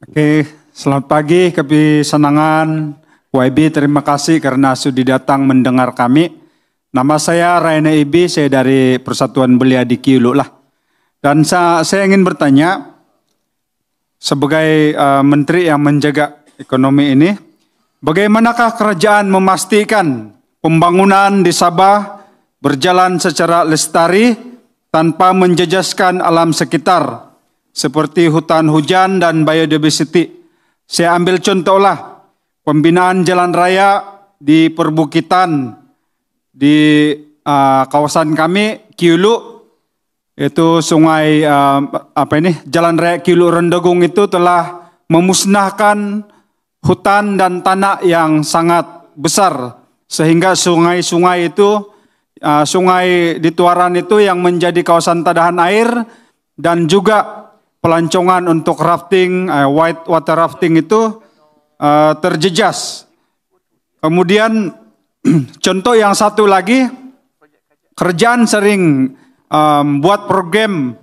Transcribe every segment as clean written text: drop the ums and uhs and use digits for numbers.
Oke, selamat pagi kami senangan YB, terima kasih karena sudah datang mendengar kami. Nama saya Raina Ibi, saya dari Persatuan Belia di Kiulu lah. Dan saya ingin bertanya, sebagai menteri yang menjaga ekonomi ini, bagaimanakah kerajaan memastikan pembangunan di Sabah berjalan secara lestari tanpa menjejaskan alam sekitar, seperti hutan hujan dan biodiversity. Saya ambil contohlah pembinaan jalan raya di perbukitan di kawasan kami Kiulu, yaitu sungai jalan raya Kiulu Rendegung itu telah memusnahkan hutan dan tanah yang sangat besar, sehingga sungai-sungai itu sungai di Tuaran itu yang menjadi kawasan tadahan air dan juga pelancongan untuk rafting, white water rafting itu terjejas. Kemudian contoh yang satu lagi, kerajaan sering buat program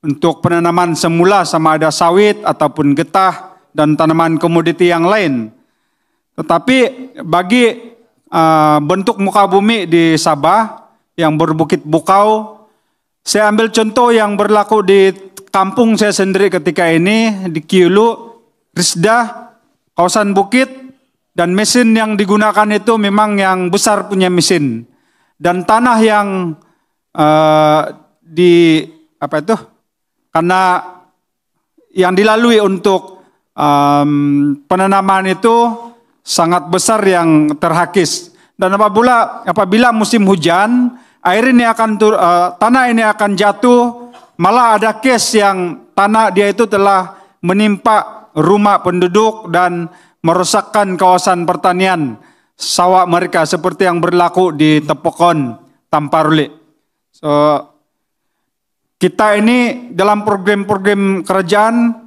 untuk penanaman semula sama ada sawit ataupun getah dan tanaman komoditi yang lain. Tetapi bagi bentuk muka bumi di Sabah yang berbukit bukau, saya ambil contoh yang berlaku di kampung saya sendiri ketika ini di Kiulu, Risda, kawasan bukit, dan mesin yang digunakan itu memang yang besar punya mesin. Dan tanah yang karena yang dilalui untuk penanaman itu sangat besar yang terhakis. Dan apabila musim hujan, air ini tanah ini akan jatuh. Malah ada case yang tanah dia itu telah menimpa rumah penduduk dan merosakkan kawasan pertanian sawah mereka seperti yang berlaku di Tepokon, Tamparuli. So, kita ini dalam program-program kerajaan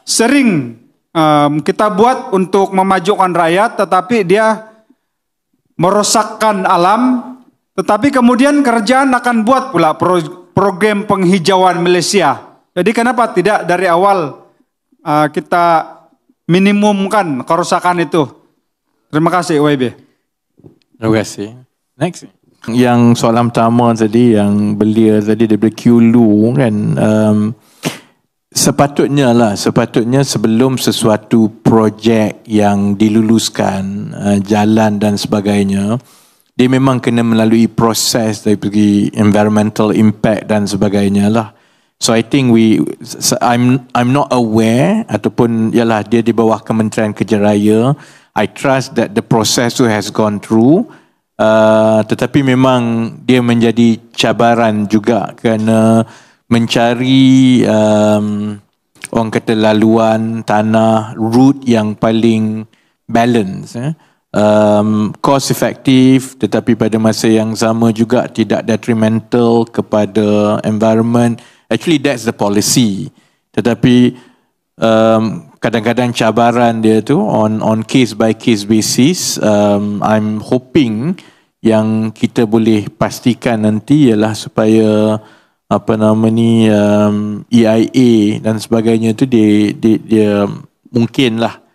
sering kita buat untuk memajukan rakyat, tetapi dia merosakkan alam. Tetapi kemudian kerajaan akan buat pula program penghijauan Malaysia. Jadi kenapa tidak dari awal kita minimumkan kerusakan itu? Terima kasih YB. Terima kasih. Next. Yang soalan pertama tadi yang belia tadi daripada Kiulu kan, sepatutnya sebelum sesuatu projek yang diluluskan, jalan dan sebagainya, dia memang kena melalui proses dari segi environmental impact dan sebagainya lah. So I think I'm not aware ataupun ialah dia di bawah Kementerian Kerja Raya. I trust that the process has gone through. Tetapi memang dia menjadi cabaran juga kerana mencari orang kata laluan tanah, route yang paling balance, cost effective tetapi pada masa yang sama juga tidak detrimental kepada environment. Actually that's the policy. Tetapi kadang-kadang cabaran dia tu on case by case basis. I'm hoping yang kita boleh pastikan nanti ialah supaya EIA dan sebagainya tu dia mungkinlah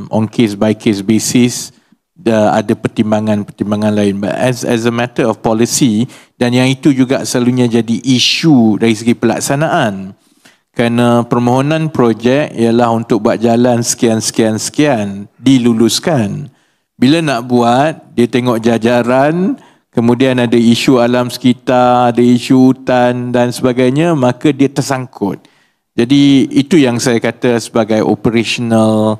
on case by case basis ada pertimbangan lain. But as a matter of policy, dan yang itu juga selalunya jadi isu dari segi pelaksanaan, kerana permohonan projek ialah untuk buat jalan sekian diluluskan. Bila nak buat, dia tengok jajaran, kemudian ada isu alam sekitar, ada isu hutan dan sebagainya, maka dia tersangkut. Jadi itu yang saya kata sebagai operational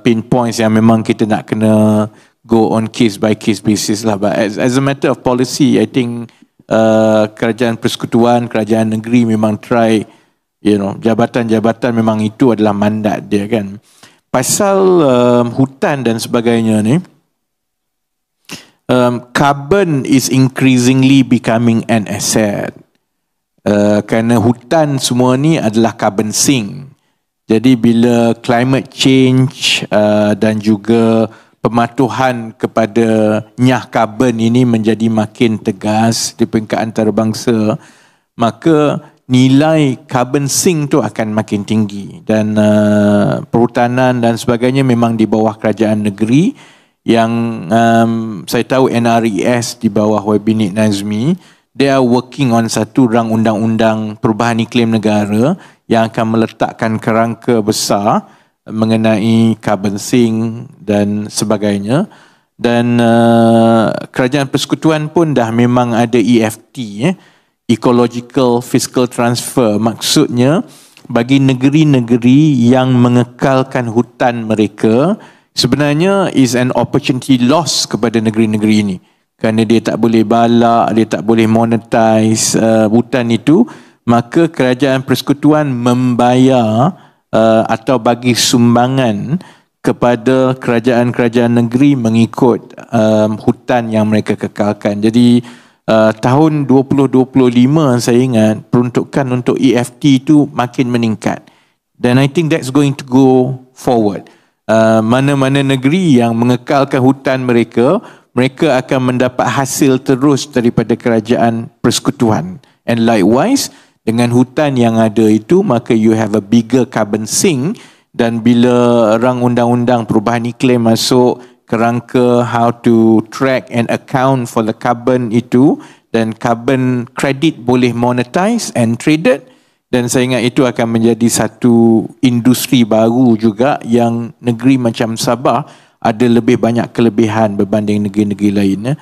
pain points yang memang kita nak kena go on case by case basis lah. But as a matter of policy, I think kerajaan persekutuan, kerajaan negeri memang try, jabatan-jabatan memang itu adalah mandat dia kan. Pasal hutan dan sebagainya ni, carbon is increasingly becoming an asset. Kerana hutan semua ni adalah carbon sink. Jadi bila climate change dan juga pematuhan kepada nyah karbon ini menjadi makin tegas di peringkat antarabangsa, maka nilai carbon sink tu akan makin tinggi, dan perhutanan dan sebagainya memang di bawah kerajaan negeri. Yang saya tahu NRES di bawah YB Nik Nazmi, they are working on satu rang undang-undang perubahan iklim negara yang akan meletakkan kerangka besar mengenai carbon sink dan sebagainya. Dan kerajaan persekutuan pun dah memang ada EFT, Ecological Fiscal Transfer. Maksudnya bagi negeri-negeri yang mengekalkan hutan mereka, sebenarnya is an opportunity loss kepada negeri-negeri ini, kerana dia tak boleh balak, dia tak boleh monetize hutan itu. Maka kerajaan persekutuan membayar atau bagi sumbangan kepada kerajaan-kerajaan negeri mengikut hutan yang mereka kekalkan. Jadi tahun 2025 saya ingat peruntukan untuk EFT itu makin meningkat, dan I think that's going to go forward. Mana-mana negeri yang mengekalkan hutan mereka, mereka akan mendapat hasil terus daripada kerajaan persekutuan. And likewise, dengan hutan yang ada itu, maka you have a bigger carbon sink. Dan bila rang undang-undang perubahan iklim masuk, kerangka how to track and account for the carbon itu, dan carbon credit boleh monetize and traded, dan saya ingat itu akan menjadi satu industri baru juga yang negeri macam Sabah ada lebih banyak kelebihan berbanding negeri-negeri lain.